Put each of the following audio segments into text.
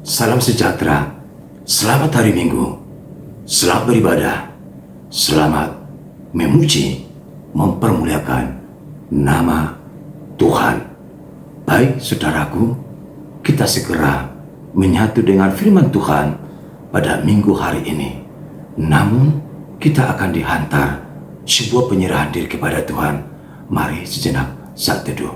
Salam sejahtera, selamat hari Minggu, selamat beribadah, selamat memuji, mempermuliakan nama Tuhan. Baik saudaraku, kita segera menyatu dengan firman Tuhan pada minggu hari ini. Namun kita akan dihantar sebuah penyerahan diri kepada Tuhan. Mari sejenak saat teduh.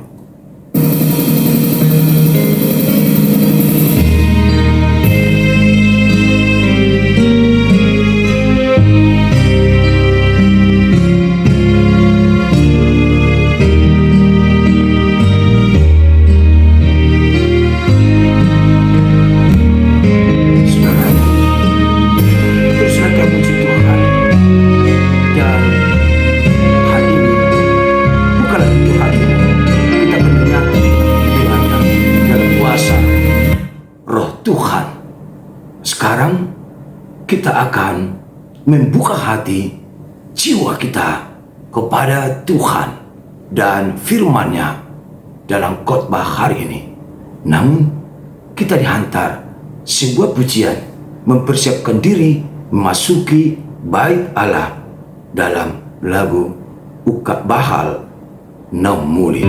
Sekarang kita akan membuka hati jiwa kita kepada Tuhan dan firman-Nya dalam khotbah hari ini. Namun kita dihantar sebuah pujian, mempersiapkan diri memasuki bait Allah dalam lagu Uka Bahal Naum Muli.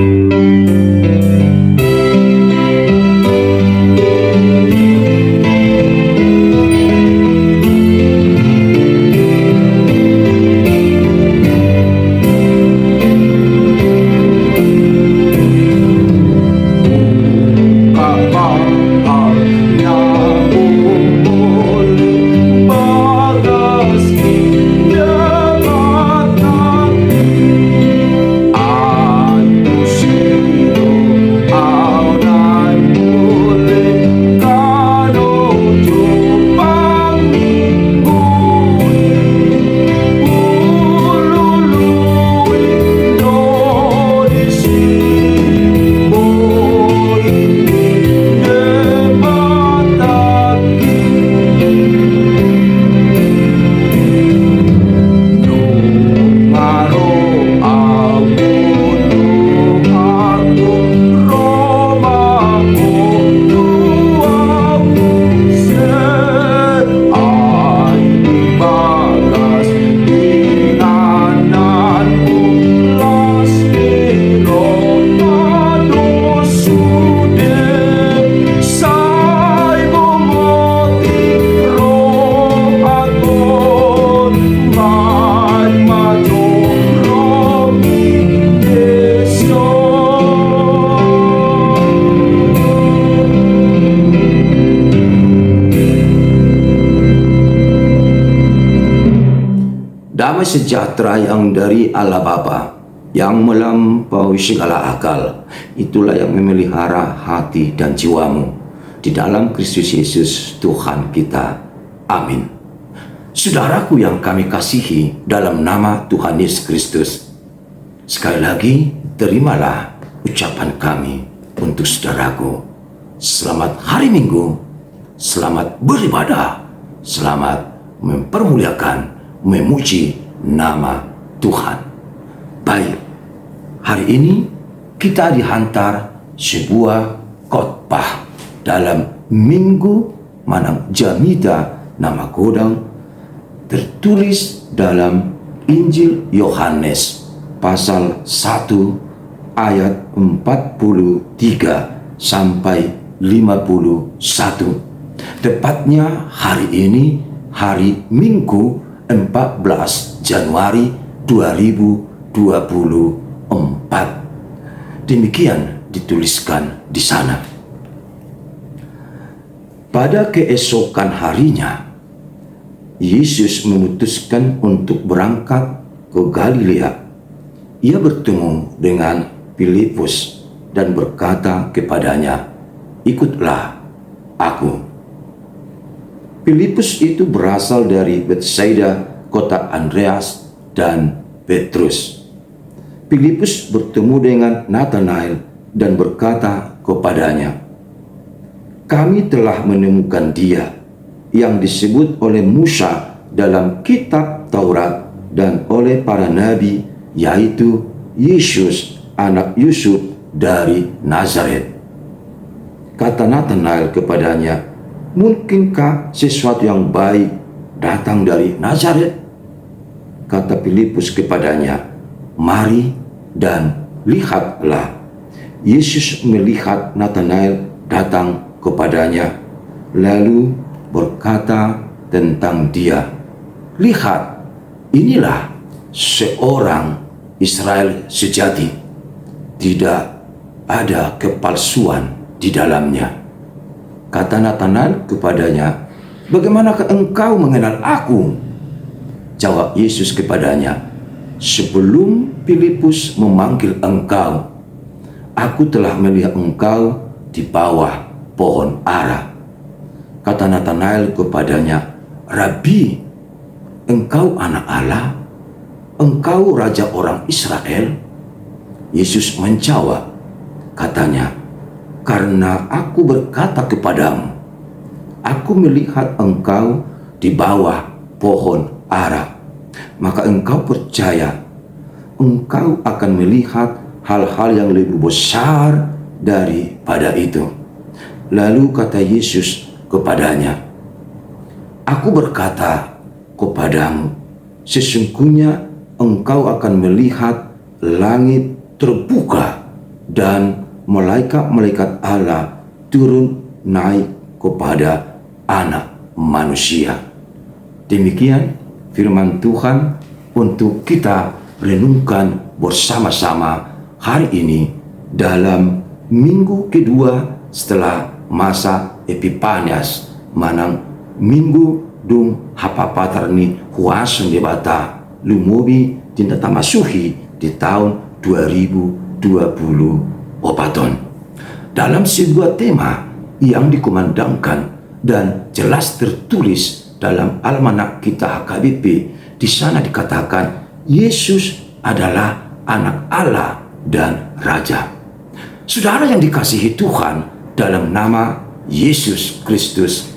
Damai sejahtera yang dari Allah Bapa, yang melampaui segala akal, itulah yang memelihara hati dan jiwamu di dalam Kristus Yesus Tuhan kita. Amin. Saudaraku yang kami kasihi dalam nama Tuhan Yesus Kristus, sekali lagi terimalah ucapan kami untuk saudaraku. Selamat hari Minggu, selamat beribadah, selamat mempermuliakan, memuji nama Tuhan. Baik, hari ini kita dihantar sebuah khotbah dalam minggu Manang Jamida nama Godang, tertulis dalam Injil Yohanes pasal 1 ayat 43 sampai 51. Tepatnya hari ini hari Minggu 14 Januari 2024. Demikian dituliskan di sana. Pada keesokan harinya, Yesus memutuskan untuk berangkat ke Galilea. Ia bertemu dengan Filipus dan berkata kepadanya, "Ikutlah aku." Filipus itu berasal dari Betsaida, kota Andreas dan Petrus. Filipus bertemu dengan Nathanael dan berkata kepadanya, "Kami telah menemukan Dia yang disebut oleh Musa dalam kitab Taurat dan oleh para nabi, yaitu Yesus, anak Yusuf dari Nazaret." Kata Nathanael kepadanya, Mungkinkah sesuatu yang baik datang dari Nazaret? Kata Filipus kepadanya, mari dan lihatlah. Yesus melihat Natanael datang kepadanya, lalu berkata tentang dia, lihat, inilah seorang Israel sejati, tidak ada kepalsuan di dalamnya. Kata Natanael kepadanya, bagaimanakah engkau mengenal aku? Jawab Yesus kepadanya, sebelum Filipus memanggil engkau, aku telah melihat engkau di bawah pohon ara. Kata Natanael kepadanya, Rabi, engkau anak Allah, engkau raja orang Israel? Yesus menjawab, katanya, karena aku berkata kepadamu, aku melihat engkau di bawah pohon ara, maka engkau percaya, engkau akan melihat hal-hal yang lebih besar daripada itu. Lalu kata Yesus kepadanya, aku berkata kepadamu, sesungguhnya engkau akan melihat langit terbuka dan malaikat-malaikat Allah turun naik kepada anak manusia. Demikian firman Tuhan untuk kita renungkan bersama-sama hari ini dalam minggu kedua setelah masa Epifanias, manang minggu dung hapapatarni huasan debata lumobi tinta tamasuhi di tahun 2020 Opaton. Dalam sebuah tema yang dikumandangkan dan jelas tertulis dalam almanak kita HKBP, di sana dikatakan Yesus adalah anak Allah dan Raja. Saudara yang dikasihi Tuhan, dalam nama Yesus Kristus,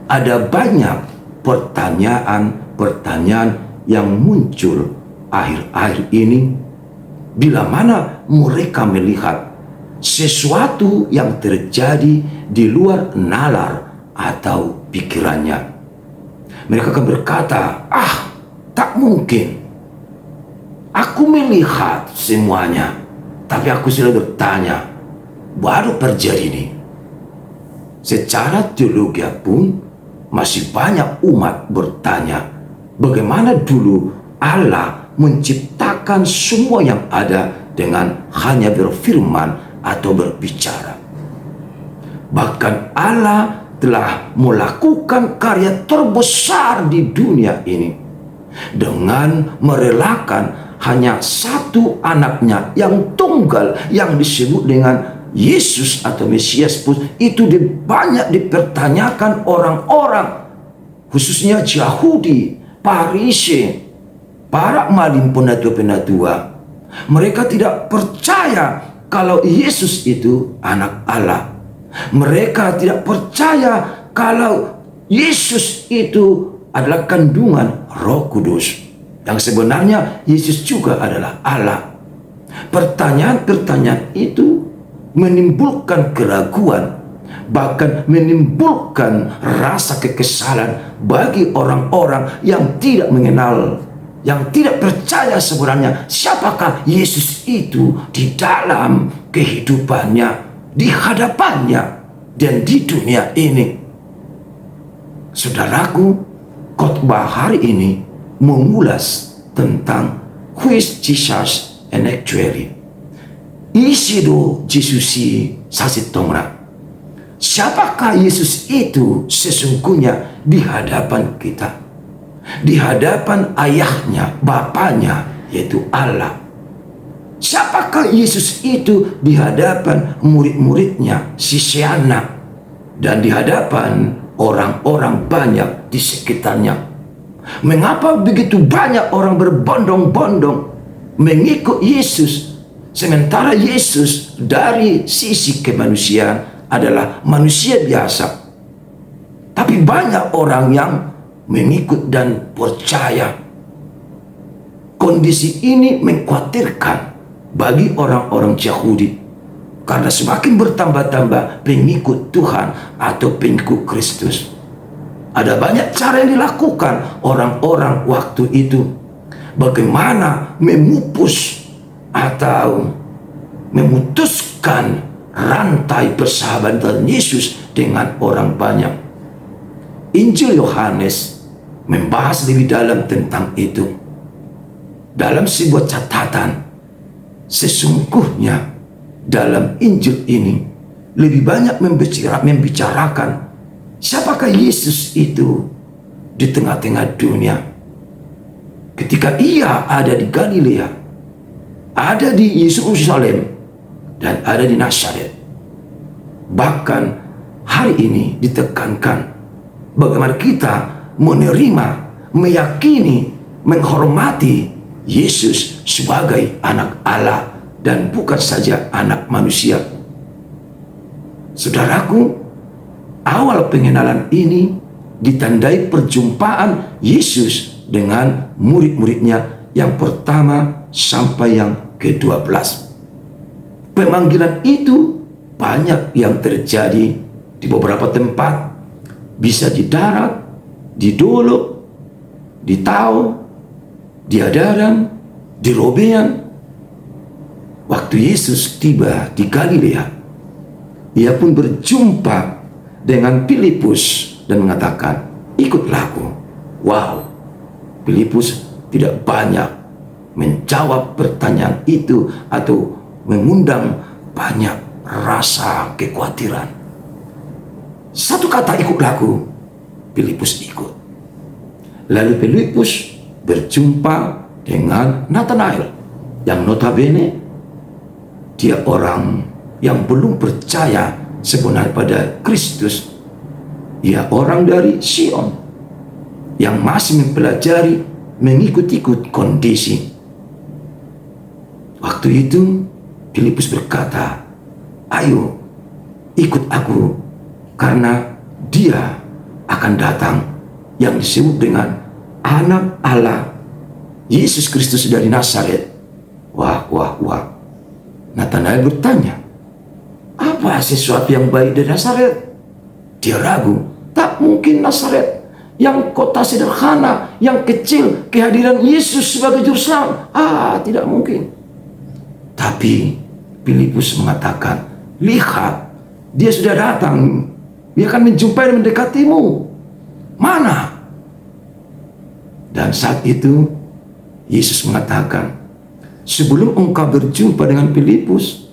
ada banyak pertanyaan-pertanyaan yang muncul akhir-akhir ini, bila mana mereka melihat sesuatu yang terjadi di luar nalar atau pikirannya. Mereka akan berkata, tak mungkin. Aku melihat semuanya, tapi aku sudah bertanya, baru terjadi ini. Secara teologi pun masih banyak umat bertanya, bagaimana dulu Allah menciptakan semua yang ada dengan hanya berfirman atau berbicara. Bahkan Allah telah melakukan karya terbesar di dunia ini dengan merelakan hanya satu anaknya yang tunggal, yang disebut dengan Yesus atau Mesias pun itu banyak dipertanyakan orang-orang, khususnya Yahudi, Farisi, para malim penatua-penatua. Mereka tidak percaya kalau Yesus itu anak Allah. Mereka tidak percaya kalau Yesus itu adalah kandungan Roh Kudus, yang sebenarnya Yesus juga adalah Allah. Pertanyaan-pertanyaan itu menimbulkan keraguan, bahkan menimbulkan rasa kekesalan bagi orang-orang yang tidak mengenal, yang tidak percaya sebenarnya siapakah Yesus itu di dalam kehidupannya, di hadapannya, dan di dunia ini. Saudaraku, khotbah hari ini mengulas tentang who is Jesus and actually. Isido Jesusi sasitongra. Siapakah Yesus itu sesungguhnya di hadapan kita? Di hadapan ayahnya, bapaknya, yaitu Allah. Siapakah Yesus itu di hadapan murid-muridnya, sisiannya, dan di hadapan orang-orang banyak di sekitarnya? Mengapa begitu banyak orang berbondong-bondong mengikut Yesus, sementara Yesus dari sisi kemanusiaan adalah manusia biasa? Tapi banyak orang yang mengikut dan percaya. Kondisi ini mengkhawatirkan bagi orang-orang Yahudi, Karena semakin bertambah-tambah pengikut Tuhan atau pengikut Kristus, ada banyak cara yang dilakukan orang-orang waktu itu. Bagaimana memupus atau memutuskan rantai persahabatan Yesus dengan orang banyak. Injil Yohanes membahas lebih dalam tentang itu. Dalam sebuah catatan, sesungguhnya dalam Injil ini lebih banyak membicarakan siapakah Yesus itu di tengah-tengah dunia. Ketika ia ada di Galilea, ada di Yerusalem, dan ada di Nazaret. Bahkan hari ini ditekankan bagaimana kita menerima, meyakini, menghormati Yesus sebagai anak Allah dan bukan saja anak manusia. Saudaraku, awal pengenalan ini ditandai perjumpaan Yesus dengan murid-muridnya yang pertama sampai yang ke-12. Pemanggilan itu banyak yang terjadi di beberapa tempat. Bisa di darat, di Dolok, di Tao, di Adaran, di Robean. Waktu Yesus tiba di Galilea, ia pun berjumpa dengan Filipus dan mengatakan, ikutlah aku. Wow, Filipus tidak banyak menjawab pertanyaan itu atau mengundang banyak rasa kekhawatiran. Satu kata, ikutlah aku. Filipus ikut. Lalu Filipus berjumpa dengan Nathanael yang notabene dia orang yang belum percaya sebenarnya pada Kristus. Ia orang dari Sion yang masih mempelajari, mengikut-ikut kondisi. Waktu itu Filipus berkata, ayo ikut aku, karena dia akan datang yang disebut dengan anak Allah, Yesus Kristus dari Nazaret. Wah. Nathanael bertanya, apa sesuatu yang baik dari Nazaret? Dia ragu, tak mungkin Nazaret yang kota sederhana, yang kecil, kehadiran Yesus sebagai juru selamat. Tidak mungkin. Tapi Filipus mengatakan, lihat, dia sudah datang. Dia akan menjumpai dan mendekatimu. Mana? Dan saat itu Yesus mengatakan, sebelum engkau berjumpa dengan Filipus,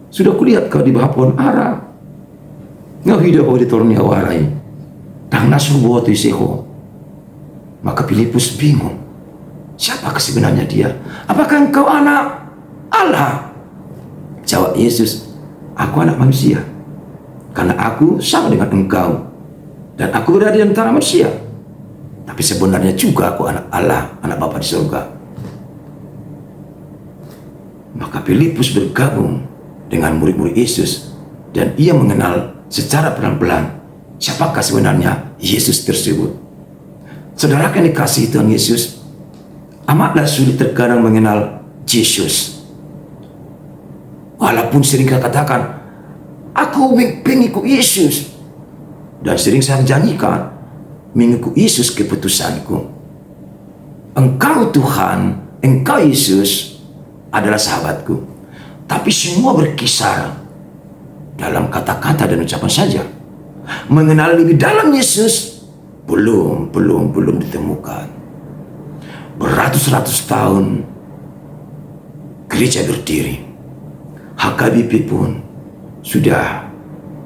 sudah kulihat kau di bawah pohon ara. Ngau hidup di tornia warai. Tang nasu buat iseho. Maka Filipus bingung. Siapa sebenarnya dia? Apakah engkau anak Allah? Jawab Yesus, aku anak manusia. Karena aku sama dengan engkau. Dan aku berada di antara manusia. Tapi sebenarnya juga aku anak Allah, anak Bapa di surga. Maka Filipus bergabung dengan murid-murid Yesus. Dan ia mengenal secara pelan-pelan siapakah sebenarnya Yesus tersebut. Saudara yang dikasihi Tuhan Yesus, amatlah sulit terkadang mengenal Yesus. Walaupun sering kita katakan, aku pengikut Yesus. Dan sering saya janjikan, mengikut Yesus keputusanku. Engkau Tuhan, engkau Yesus adalah sahabatku. Tapi semua berkisar dalam kata-kata dan ucapan saja. Mengenal lebih dalam Yesus belum ditemukan. Beratus-ratus tahun gereja berdiri. HKBP pun sudah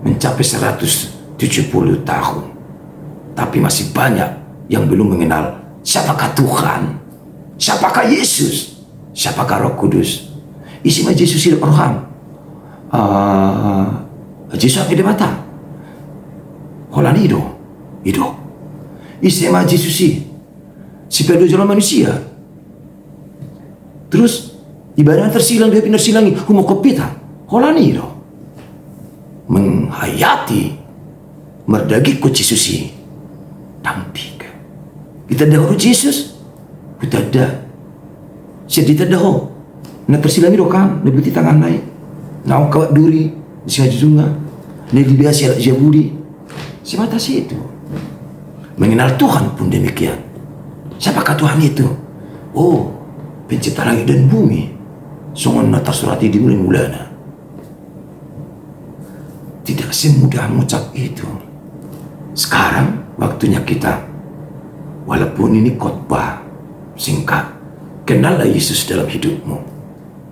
mencapai 170 tahun. Tapi masih banyak yang belum mengenal siapakah Tuhan, siapakah Yesus, siapakah Roh Kudus. Isima Yesus hidup roham. Yesus ada mata. Holan hidup. Isima Yesus si pedo jalan manusia. Terus ibadah tersilang dia pindah silangi humo kopita. Holan hidup. Menghayati merdagi ko Yesus tampik. Kita dah urut Yesus. Kita dah. Sedih dah. Na persilangi do kan, nabuti tangan naik. Nau kawat duri, singa Nedi biasa jabudi. Sebatas itu. Mengenal Tuhan pun demikian. Siapakah Tuhan itu? Oh, pencipta langit dan bumi. Songon nata surati di mulana. Tidak semudah mengucap itu. Sekarang waktunya kita, walaupun ini khotbah singkat, kenallah Yesus dalam hidupmu.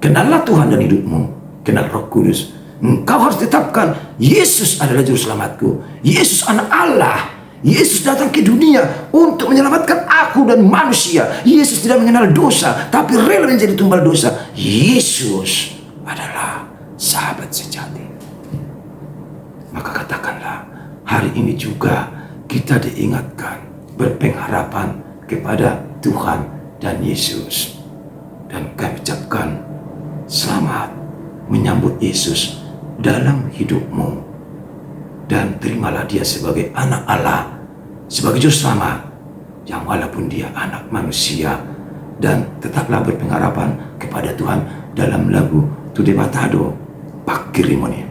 Kenallah Tuhan dalam hidupmu. Kenal Roh Kudus. Engkau harus tetapkan Yesus adalah juru selamatku. Yesus anak Allah. Yesus datang ke dunia untuk menyelamatkan aku dan manusia. Yesus tidak mengenal dosa, tapi rela menjadi tumbal dosa. Yesus adalah sahabat sejati. Maka katakanlah, hari ini juga kita diingatkan berpengharapan kepada Tuhan dan Yesus. Dan kami ucapkan selamat menyambut Yesus dalam hidupmu, dan terimalah dia sebagai anak Allah, sebagai juru selamat, yang walaupun dia anak manusia, dan tetaplah berpengharapan kepada Tuhan dalam lagu Tude Batado Pakirimoni.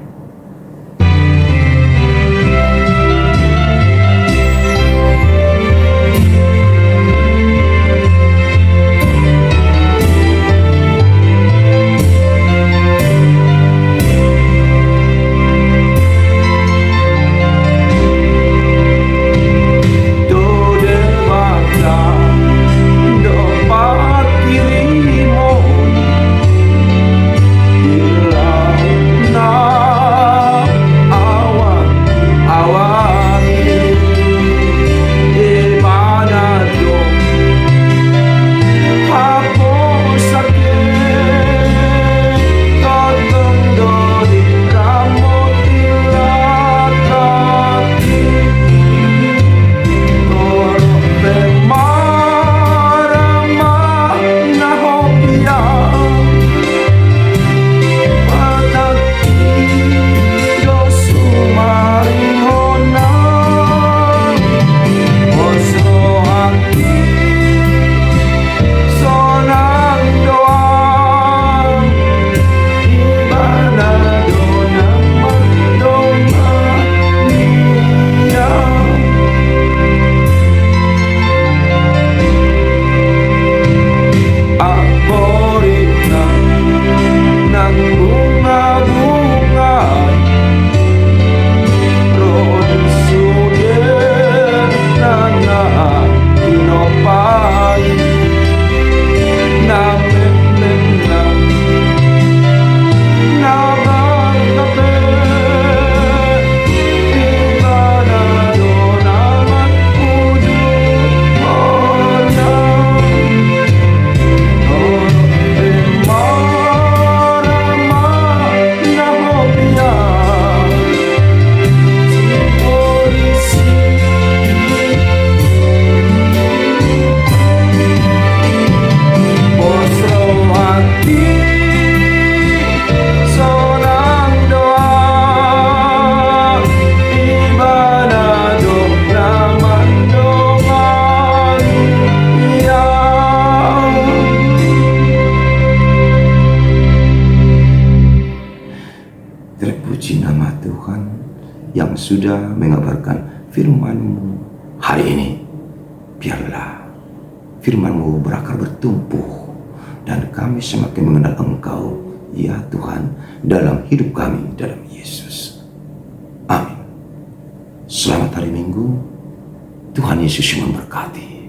Terpuji nama Tuhan yang sudah mengabarkan firman-Mu hari ini. Biarlah firman-Mu berakar bertumbuh dan kami semakin mengenal Engkau, ya Tuhan, dalam hidup kami dalam Yesus. Amin. Selamat hari Minggu. Tuhan Yesus memberkati.